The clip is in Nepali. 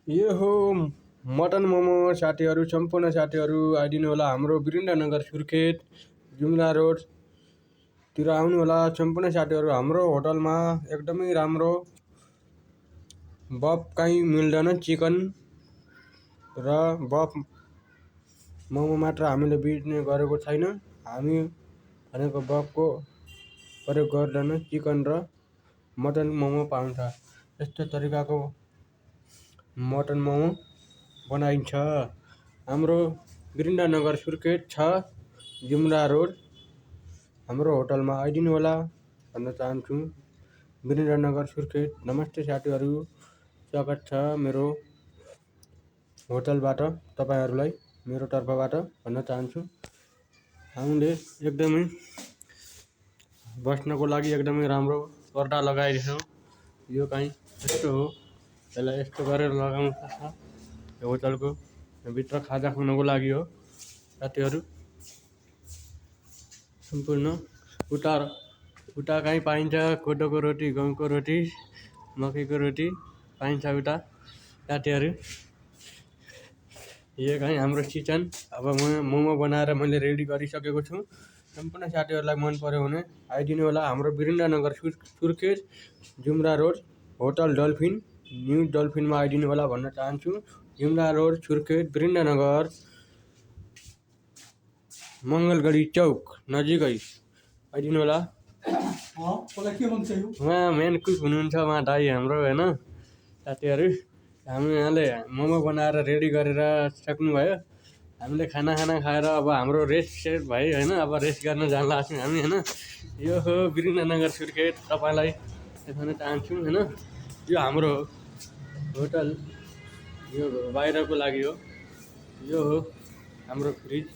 यो हो मटन मोमो साथीहरू, सम्पूर्ण साथीहरू आइदिनु होला हाम्रो वीरेन्द्रनगर सुर्खेत जुम्ला रोडतिर आउनु होला। सम्पूर्ण साथीहरू हाम्रो होटलमा एकदमै राम्रो बफ कहीँ मिल्दैन, चिकन र बफ मोमो मात्र हामीले बेच्ने गरेको छैन। हामी भनेको बफको प्रयोग गर्दैन, चिकन र मटन मोमो पाउँछ। यस्तो तरिकाको मटन मोमो बनाइन्छ। हाम्रो वीरेन्द्रनगर सुर्खेत 6 जुम्ला रोड हाम्रो होटलमा आइदिनु होला भन्न चाहन्छु। वीरेन्द्रनगर सुर्खेत। नमस्ते साथीहरू, स्वागत छ मेरो होटलबाट तपाईँहरूलाई, मेरो तर्फबाट भन्न चाहन्छु। हामीले एकदमै बस्नको लागि एकदमै राम्रो पर्दा लगाइदिन्छौँ। यो कहीँ यस्तो हो, यसलाई यस्तो गरेर लगाउनु पर्छ। यो होटलको भित्र खाजा खानको लागि हो साथीहरू। सम्पूर्ण उता कहीँ पाइन्छ कोदोको रोटी, गहुँको रोटी, मकैको रोटी पाइन्छ उता साथीहरू। यो कहीँ हाम्रो किचन। अब म मोमो बनाएर मैले रेडी गरिसकेको छु। सम्पूर्ण साथीहरूलाई मन पर्यो भने आइदिनु होला हाम्रो Birendranagar Surkhet Jumla road hotel Dolphin, new डल्फिनमा आइदिनु होला भन्न चाहन्छु। जुम्ला रोड सुर्खेत वीरेन्द्रनगर मङ्गलगढी चौक नजिकै आइदिनु होला। उहाँ मेन कुक हुनुहुन्छ, उहाँ दाई हाम्रो होइन साथीहरू। हामी यहाँले मोमो बनाएर रेडी गरेर सक्नुभयो। हामीले खाना खाएर अब हाम्रो रेस्ट भयो होइन। अब रेस्ट गर्न जान लाग्छौँ हामी होइन। यो हो वीरेन्द्रनगर सुर्खेत, तपाईँलाई देखाउन चाहन्छु होइन। यो हाम्रो होटल, यो बाहिरको लागि हो। यो हो हाम्रो फ्रिज।